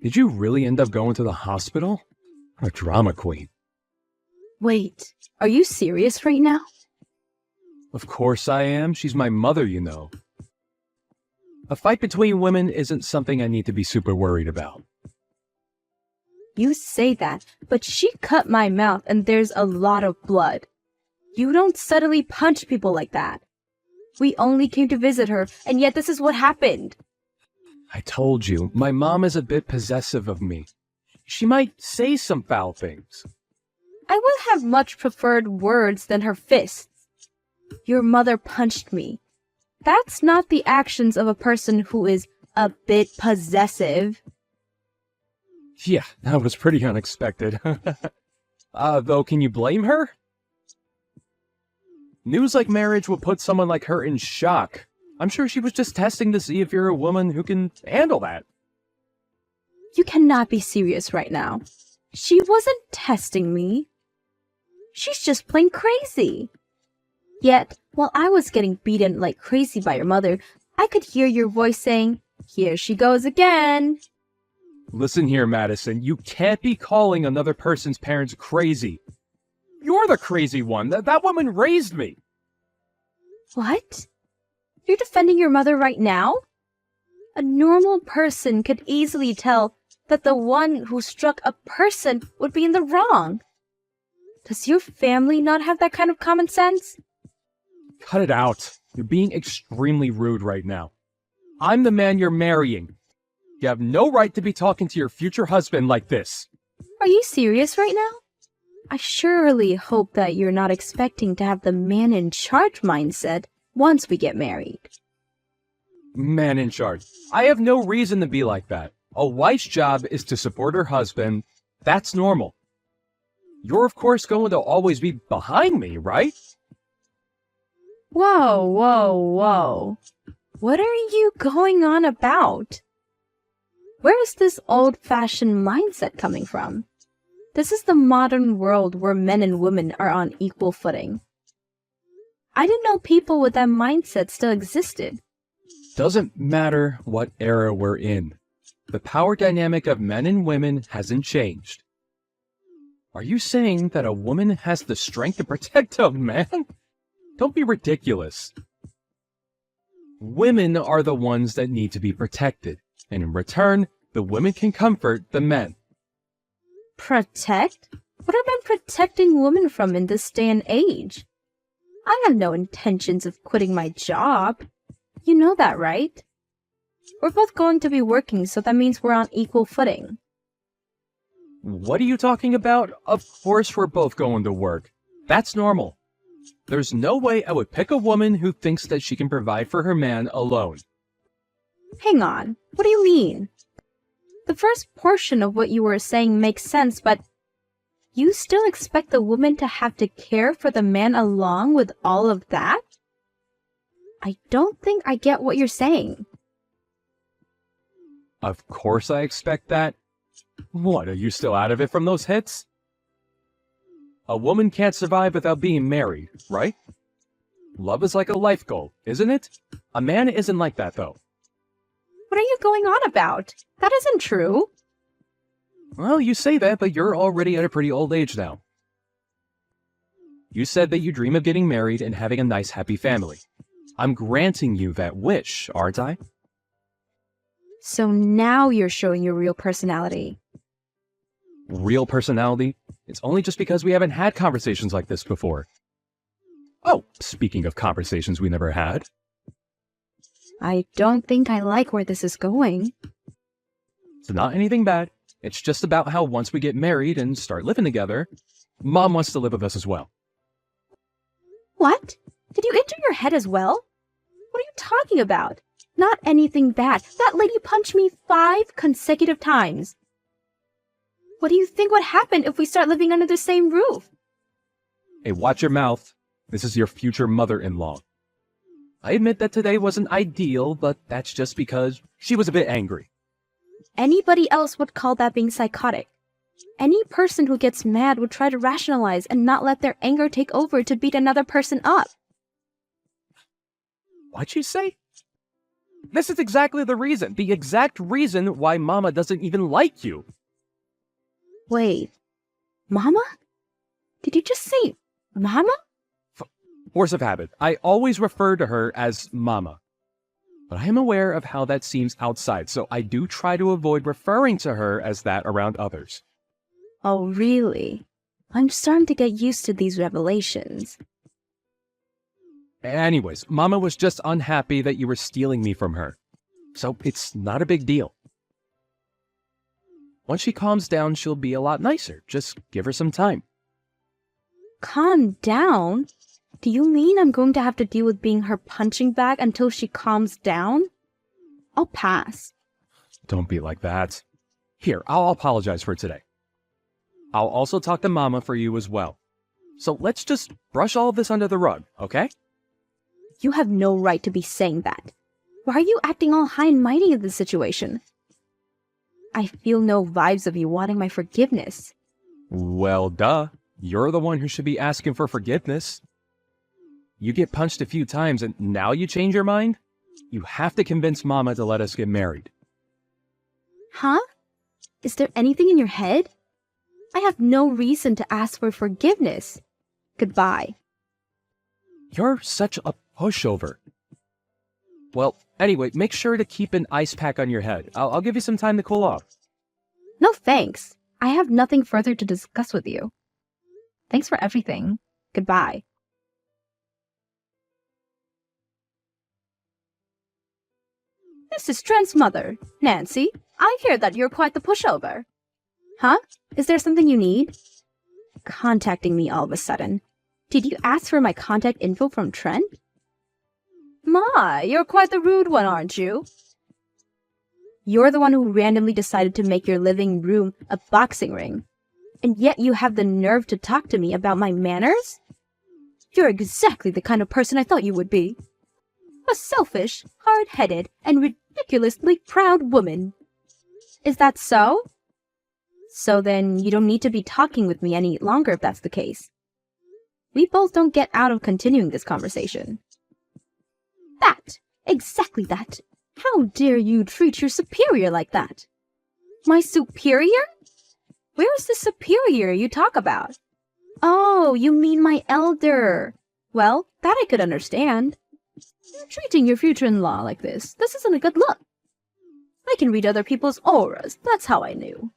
Did you really end up going to the hospital? A drama queen. Wait, are you serious right now? Of course I am. She's my mother, you know. A fight between women isn't something I need to be super worried about. You say that, but she cut my mouth and there's a lot of blood. You don't suddenly punch people like that. We only came to visit her, and yet this is what happened. I told you, my mom is a bit possessive of me. She might say some foul things. I would have much preferred words than her fists. Your mother punched me. That's not the actions of a person who is a bit possessive. Yeah, that was pretty unexpected. Though, can you blame her? News like marriage would put someone like her in shock. I'm sure she was just testing to see if you're a woman who can handle that. You cannot be serious right now. She wasn't testing me. She's just plain crazy. Yet, while I was getting beaten like crazy by your mother, I could hear your voice saying, "Here she goes again." Listen here, Madison, you can't be calling another person's parents crazy. You're the crazy one. That woman raised me. What? You're defending your mother right now? A normal person could easily tell that the one who struck a person would be in the wrong. Does your family not have that kind of common sense? Cut it out. You're being extremely rude right now. I'm the man you're marrying. You have no right to be talking to your future husband like this. Are you serious right now? I surely hope that you're not expecting to have the man in charge mindset once we get married. Man in charge. I have no reason to be like that. A wife's job is to support her husband. That's normal. You're of course going to always be behind me, right? Whoa, whoa, whoa. What are you going on about? Where is this old-fashioned mindset coming from? This is the modern world where men and women are on equal footing. I didn't know people with that mindset still existed. Doesn't matter what era we're in. The power dynamic of men and women hasn't changed. Are you saying that a woman has the strength to protect a man? Don't be ridiculous. Women are the ones that need to be protected, and in return, the women can comfort the men. Protect? What are men protecting women from in this day and age? I have no intentions of quitting my job. You know that, right? We're both going to be working, so that means we're on equal footing. What are you talking about? Of course we're both going to work. That's normal. There's no way I would pick a woman who thinks that she can provide for her man alone. Hang on, what do you mean? The first portion of what you were saying makes sense, but you still expect the woman to have to care for the man along with all of that? I don't think I get what you're saying. Of course I expect that. What, are you still out of it from those hits? A woman can't survive without being married, right? Love is like a life goal, isn't it? A man isn't like that, though. What are you going on about? That isn't true. Well, you say that, but you're already at a pretty old age now. You said that you dream of getting married and having a nice, happy family. I'm granting you that wish, aren't I? So now you're showing your real personality. Real personality? It's only just because we haven't had conversations like this before. Oh, speaking of conversations we never had. I don't think I like where this is going. It's not anything bad. It's just about how once we get married and start living together, Mom wants to live with us as well. What? Did you enter your head as well? What are you talking about? Not anything bad. That lady punched me 5 consecutive times. What do you think would happen if we start living under the same roof? Hey, watch your mouth. This is your future mother-in-law. I admit that today wasn't ideal, but that's just because she was a bit angry. Anybody else would call that being psychotic. Any person who gets mad would try to rationalize and not let their anger take over to beat another person up. What'd you say? This is exactly the exact reason why Mama doesn't even like you. Wait, Mama? Did you just say Mama? Force of habit. I always refer to her as Mama. But I am aware of how that seems outside, so I do try to avoid referring to her as that around others. Oh, really? I'm starting to get used to these revelations. Anyways, Mama was just unhappy that you were stealing me from her. So it's not a big deal. Once she calms down, she'll be a lot nicer. Just give her some time. Calm down? Do you mean I'm going to have to deal with being her punching bag until she calms down? I'll pass. Don't be like that. Here, I'll apologize for today. I'll also talk to Mama for you as well. So let's just brush all of this under the rug, okay? You have no right to be saying that. Why are you acting all high and mighty in this situation? I feel no vibes of you wanting my forgiveness. Well, duh. You're the one who should be asking for forgiveness. You get punched a few times and now you change your mind? You have to convince Mama to let us get married. Huh? Is there anything in your head? I have no reason to ask for forgiveness. Goodbye. You're such a pushover. Well, anyway, make sure to keep an ice pack on your head. I'll give you some time to cool off. No thanks. I have nothing further to discuss with you. Thanks for everything. Goodbye. This is Trent's mother, Nancy. I hear that you're quite the pushover. Huh? Is there something you need? Contacting me all of a sudden. Did you ask for my contact info from Trent? My, you're quite the rude one, aren't you? You're the one who randomly decided to make your living room a boxing ring. And yet you have the nerve to talk to me about my manners? You're exactly the kind of person I thought you would be. A selfish, hard-headed, and ridiculously proud woman. Is that so? So then you don't need to be talking with me any longer if that's the case. We both don't get out of continuing this conversation. That! Exactly that! How dare you treat your superior like that? My superior? Where's the superior you talk about? Oh, you mean my elder. Well, that I could understand. You're treating your future-in-law like this. This isn't a good look. I can read other people's auras. That's how I knew.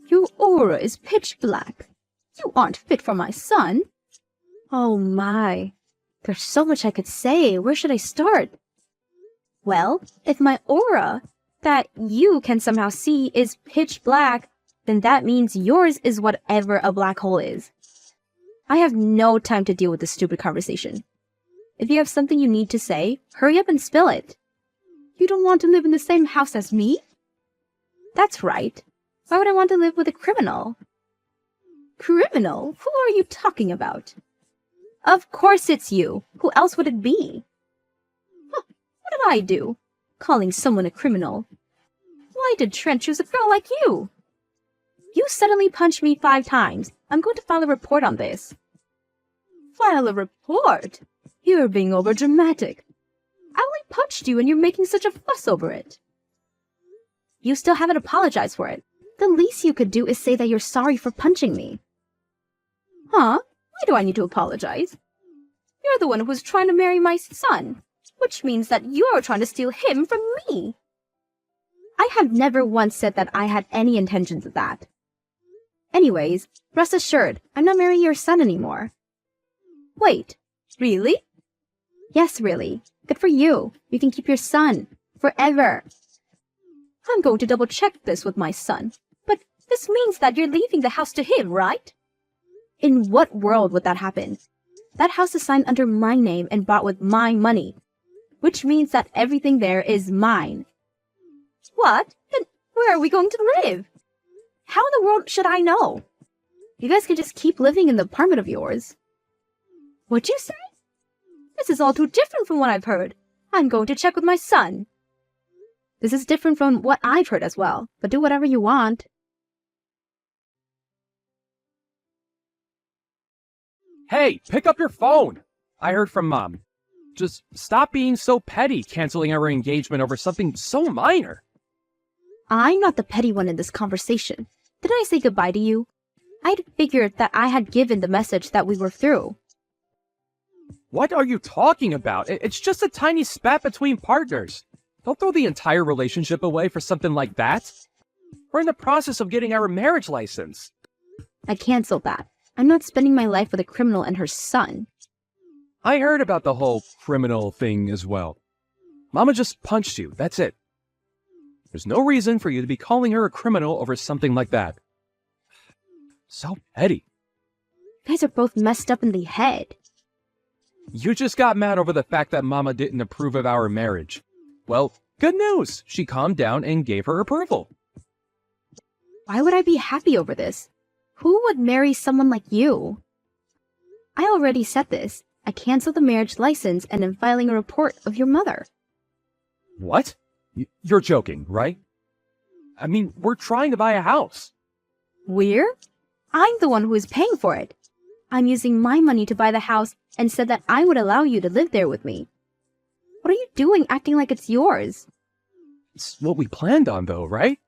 Your aura is pitch black. You aren't fit for my son. Oh my. There's so much I could say. Where should I start? Well, if my aura that you can somehow see is pitch black, then that means yours is whatever a black hole is. I have no time to deal with this stupid conversation. If you have something you need to say, hurry up and spill it. You don't want to live in the same house as me? That's right. Why would I want to live with a criminal? Criminal? Who are you talking about? Of course it's you. Who else would it be? Huh, what did I do? Calling someone a criminal. Why did Trent choose a girl like you? You suddenly punched me 5 times. I'm going to file a report on this. File a report? You're being overdramatic. I only punched you and you're making such a fuss over it. You still haven't apologized for it. The least you could do is say that you're sorry for punching me. Huh? Why do I need to apologize? You're the one who was trying to marry my son, which means that you're trying to steal him from me. I have never once said that I had any intentions of that. Anyways, rest assured, I'm not marrying your son anymore. Wait, really? Yes, really. Good for you. You can keep your son. Forever. I'm going to double check this with my son. But this means that you're leaving the house to him, right? In what world would that happen? That house is signed under my name and bought with my money, which means that everything there is mine. What? Then where are we going to live? How in the world should I know? You guys can just keep living in the apartment of yours. What'd you say? This is all too different from what I've heard. I'm going to check with my son. This is different from what I've heard as well, but do whatever you want. Hey, pick up your phone! I heard from Mom. Just stop being so petty, canceling our engagement over something so minor. I'm not the petty one in this conversation. Did I say goodbye to you? I'd figured that I had given the message that we were through. What are you talking about? It's just a tiny spat between partners. Don't throw the entire relationship away for something like that. We're in the process of getting our marriage license. I canceled that. I'm not spending my life with a criminal and her son. I heard about the whole criminal thing as well. Mama just punched you, that's it. There's no reason for you to be calling her a criminal over something like that. So petty. You guys are both messed up in the head. You just got mad over the fact that Mama didn't approve of our marriage. Well, good news. She calmed down and gave her approval. Why would I be happy over this? Who would marry someone like you? I already said this. I canceled the marriage license and am filing a report of your mother. What? You're joking, right? I mean, we're trying to buy a house. We're? I'm the one who is paying for it. I'm using my money to buy the house and said that I would allow you to live there with me. What are you doing acting like it's yours? It's what we planned on, though, right?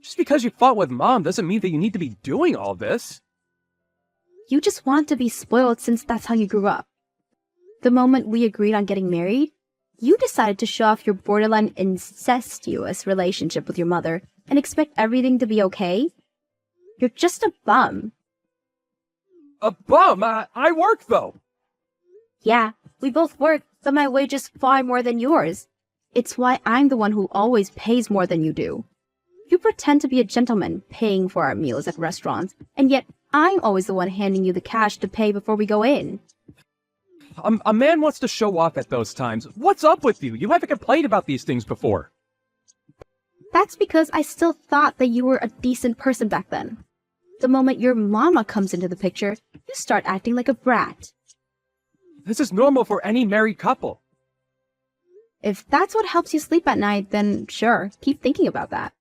Just because you fought with Mom doesn't mean that you need to be doing all this. You just want to be spoiled since that's how you grew up. The moment we agreed on getting married, you decided to show off your borderline incestuous relationship with your mother and expect everything to be okay? You're just a bum. A bum? I work, though. Yeah, we both work, but my wage is far more than yours. It's why I'm the one who always pays more than you do. You pretend to be a gentleman, paying for our meals at restaurants, and yet I'm always the one handing you the cash to pay before we go in. A man wants to show off at those times. What's up with you? You haven't complained about these things before. That's because I still thought that you were a decent person back then. The moment your mama comes into the picture, you start acting like a brat. This is normal for any married couple. If that's what helps you sleep at night, then sure, keep thinking about that.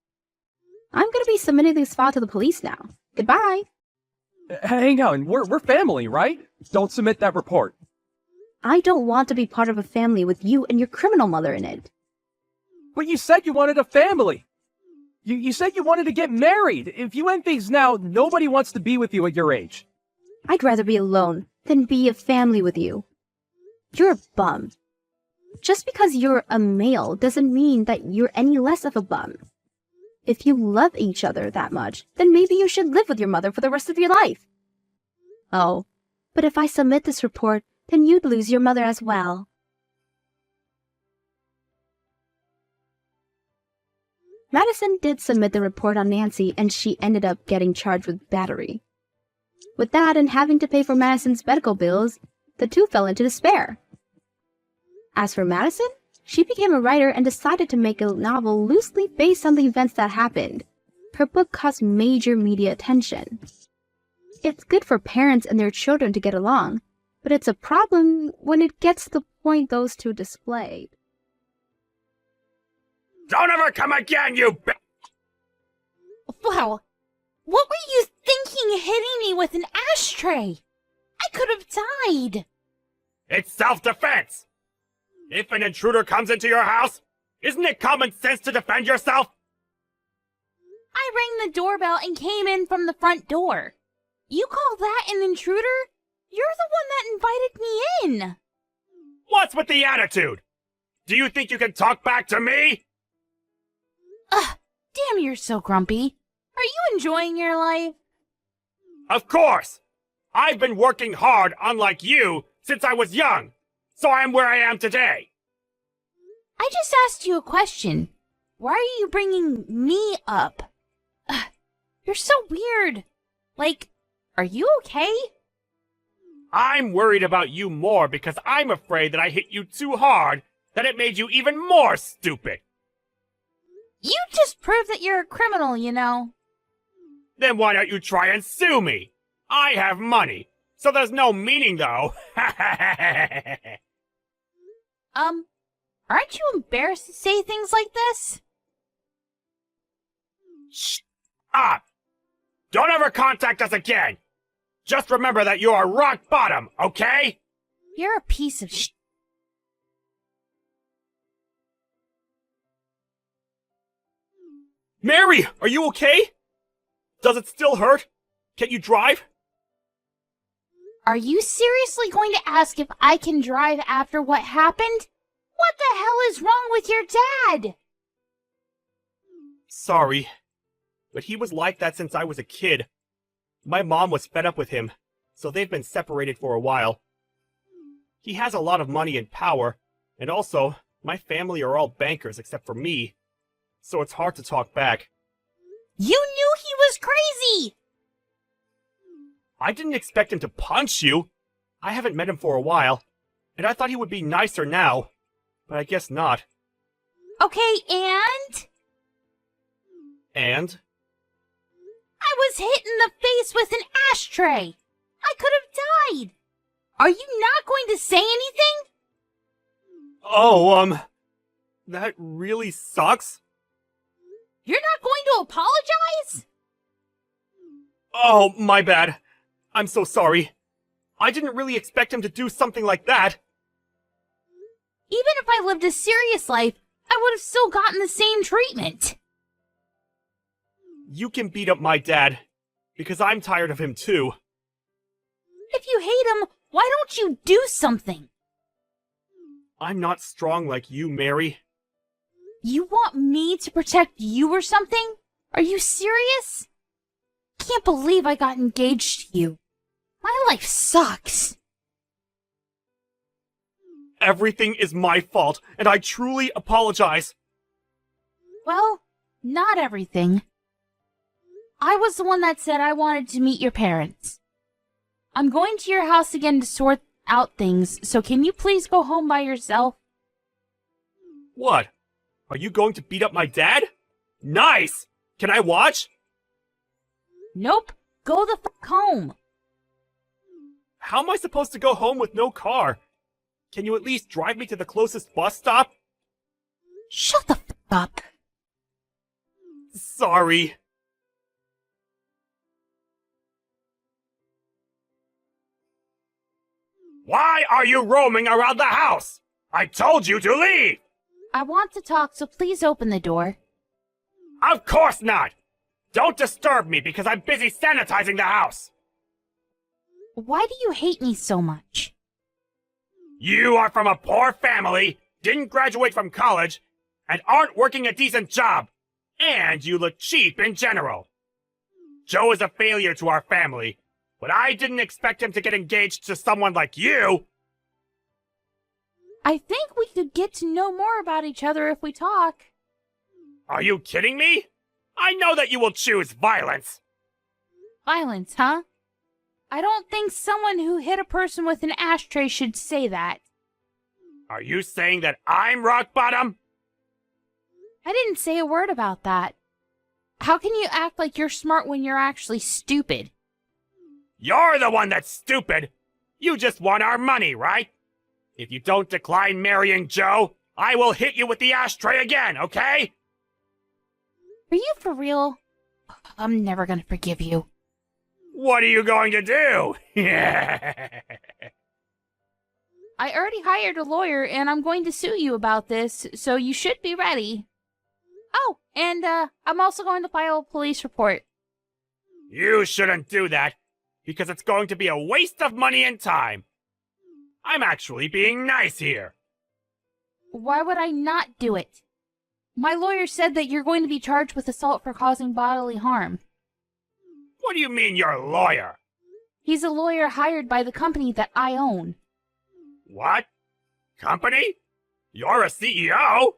I'm gonna be submitting this file to the police now. Goodbye. Hang on, we're family, right? Don't submit that report. I don't want to be part of a family with you and your criminal mother in it. But you said you wanted a family. You said you wanted to get married. If you end things now, nobody wants to be with you at your age. I'd rather be alone than be a family with you. You're a bum. Just because you're a male doesn't mean that you're any less of a bum. If you love each other that much, then maybe you should live with your mother for the rest of your life. Oh, but if I submit this report, then you'd lose your mother as well. Madison did submit the report on Nancy, and she ended up getting charged with battery. With that and having to pay for Madison's medical bills, the two fell into despair. As for Madison, she became a writer and decided to make a novel loosely based on the events that happened. Her book caused major media attention. It's good for parents and their children to get along, but it's a problem when it gets to the point those two displayed. Don't ever come again, you b- Wow, what were you thinking hitting me with an ashtray? I could have died. It's self-defense! If an intruder comes into your house, isn't it common sense to defend yourself? I rang the doorbell and came in from the front door. You call that an intruder? You're the one that invited me in. What's with the attitude? Do you think you can talk back to me? Ugh, damn, you're so grumpy. Are you enjoying your life? Of course! I've been working hard, unlike you, since I was young, so I am where I am today. I just asked you a question. Why are you bringing me up? Ugh, you're so weird. Like, are you okay? I'm worried about you more because I'm afraid that I hit you too hard, that it made you even more stupid. You just proved that you're a criminal, you know. Then why don't you try and sue me? I have money, so there's no meaning though. Aren't you embarrassed to say things like this? Shut up! Don't ever contact us again! Just remember that you are rock bottom, okay? You're a piece of sh**. Mary, are you okay? Does it still hurt? Can you drive? Are you seriously going to ask if I can drive after what happened? What the hell is wrong with your dad? Sorry, but he was like that since I was a kid. My mom was fed up with him, so they've been separated for a while. He has a lot of money and power, and also, my family are all bankers except for me, so it's hard to talk back. You knew he was crazy! I didn't expect him to punch you. I haven't met him for a while, and I thought he would be nicer now, but I guess not. Okay, and? And? I was hit in the face with an ashtray. I could have died. Are you not going to say anything? Oh, that really sucks. You're not going to apologize? Oh, my bad. I'm so sorry. I didn't really expect him to do something like that. Even if I lived a serious life, I would have still gotten the same treatment. You can beat up my dad, because I'm tired of him too. If you hate him, why don't you do something? I'm not strong like you, Mary. You want me to protect you or something? Are you serious? Can't believe I got engaged to you. My life sucks. Everything is my fault, and I truly apologize. Well, not everything. I was the one that said I wanted to meet your parents. I'm going to your house again to sort out things, so can you please go home by yourself? What? Are you going to beat up my dad? Nice! Can I watch? Nope. Go the fuck home. How am I supposed to go home with no car? Can you at least drive me to the closest bus stop? Shut the fuck up. Sorry. Why are you roaming around the house? I told you to leave! I want to talk, so please open the door. Of course not! Don't disturb me because I'm busy sanitizing the house! Why do you hate me so much? You are from a poor family, didn't graduate from college, and aren't working a decent job. And you look cheap in general. Joe is a failure to our family, but I didn't expect him to get engaged to someone like you. I think we could get to know more about each other if we talk. Are you kidding me? I know that you will choose violence. Violence, huh? I don't think someone who hit a person with an ashtray should say that. Are you saying that I'm rock bottom? I didn't say a word about that. How can you act like you're smart when you're actually stupid? You're the one that's stupid. You just want our money, right? If you don't decline marrying Joe, I will hit you with the ashtray again, okay? Are you for real? I'm never gonna forgive you. What are you going to do? I already hired a lawyer and I'm going to sue you about this, so you should be ready. Oh, and I'm also going to file a police report. You shouldn't do that, because it's going to be a waste of money and time. I'm actually being nice here. Why would I not do it? My lawyer said that you're going to be charged with assault for causing bodily harm. What do you mean you're a lawyer? He's a lawyer hired by the company that I own. What? Company? You're a CEO?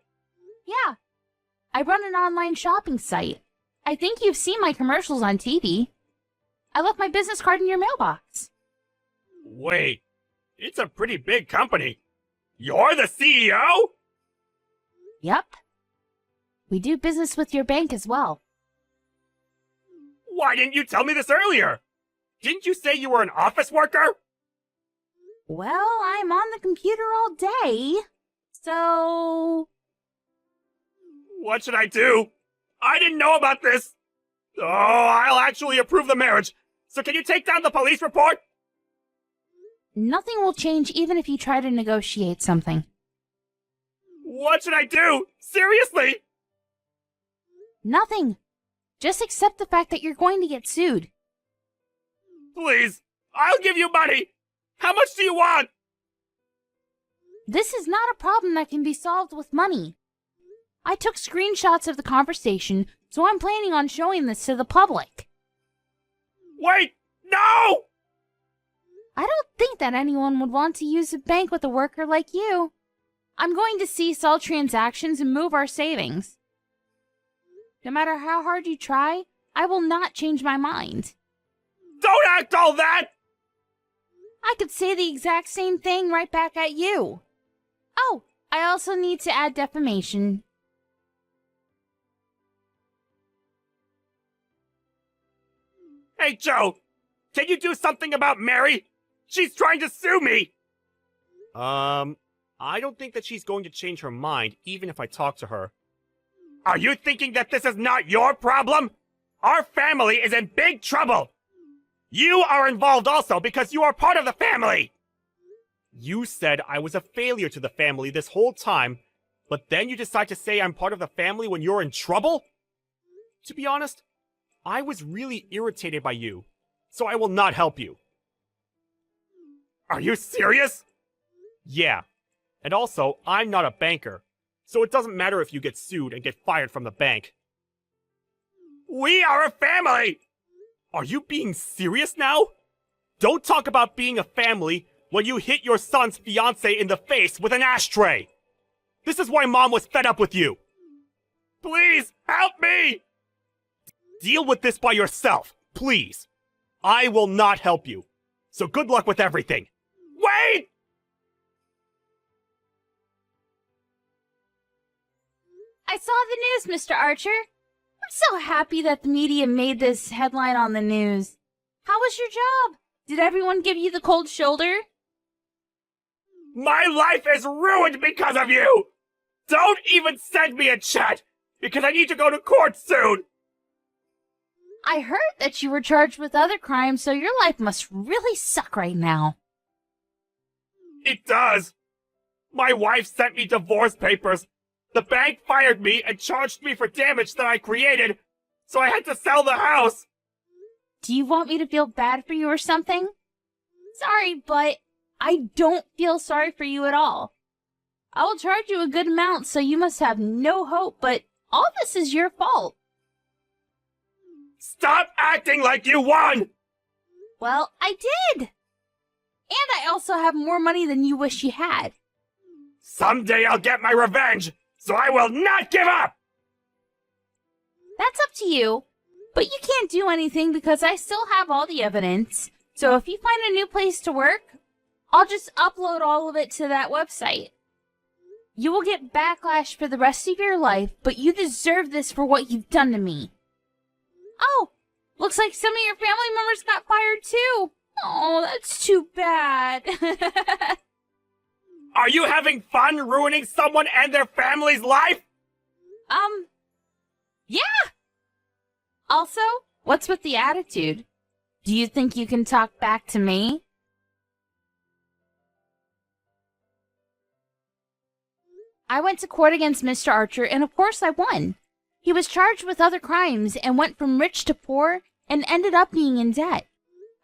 Yeah. I run an online shopping site. I think you've seen my commercials on TV. I left my business card in your mailbox. Wait, it's a pretty big company. You're the CEO? Yep. We do business with your bank as well. Why didn't you tell me this earlier? Didn't you say you were an office worker? Well, I'm on the computer all day, so... What should I do? I didn't know about this. Oh, I'll actually approve the marriage. So can you take down the police report? Nothing will change even if you try to negotiate something. What should I do? Seriously? Nothing. Just accept the fact that you're going to get sued. Please, I'll give you money. How much do you want? This is not a problem that can be solved with money. I took screenshots of the conversation, so I'm planning on showing this to the public. Wait, no! I don't think that anyone would want to use a bank with a worker like you. I'm going to cease all transactions and move our savings. No matter how hard you try, I will not change my mind. Don't act all that! I could say the exact same thing right back at you. Oh, I also need to add defamation. Hey, Joe, can you do something about Mary? She's trying to sue me! I don't think that she's going to change her mind, even if I talk to her. Are you thinking that this is not your problem? Our family is in big trouble! You are involved also because you are part of the family! You said I was a failure to the family this whole time, but then you decide to say I'm part of the family when you're in trouble? To be honest, I was really irritated by you, so I will not help you. Are you serious? Yeah. And also, I'm not a banker, so it doesn't matter if you get sued and get fired from the bank. We are a family! Are you being serious now? Don't talk about being a family when you hit your son's fiancée in the face with an ashtray! This is why Mom was fed up with you! Please, help me! Deal with this by yourself, please. I will not help you. So good luck with everything. Wait! I saw the news, Mr. Archer. I'm so happy that the media made this headline on the news. How was your job? Did everyone give you the cold shoulder? My life is ruined because of you! Don't even send me a chat, because I need to go to court soon! I heard that you were charged with other crimes, so your life must really suck right now. It does! My wife sent me divorce papers. The bank fired me and charged me for damage that I created, so I had to sell the house! Do you want me to feel bad for you or something? Sorry, but I don't feel sorry for you at all. I will charge you a good amount, so you must have no hope, but all this is your fault. Stop acting like you won! Well, I did! And I also have more money than you wish you had. Someday I'll get my revenge, so I will not give up! That's up to you, but you can't do anything because I still have all the evidence. So if you find a new place to work, I'll just upload all of it to that website. You will get backlash for the rest of your life, but you deserve this for what you've done to me. Oh, looks like some of your family members got fired too. Oh, that's too bad. Are you having fun ruining someone and their family's life? Yeah. Also, what's with the attitude? Do you think you can talk back to me? I went to court against Mr. Archer, and of course I won. He was charged with other crimes and went from rich to poor and ended up being in debt.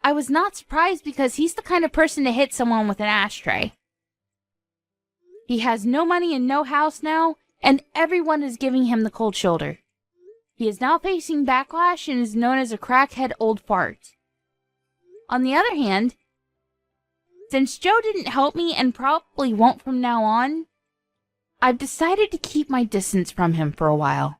I was not surprised because he's the kind of person to hit someone with an ashtray. He has no money and no house now, and everyone is giving him the cold shoulder. He is now facing backlash and is known as a crackhead old fart. On the other hand, since Joe didn't help me and probably won't from now on, I've decided to keep my distance from him for a while.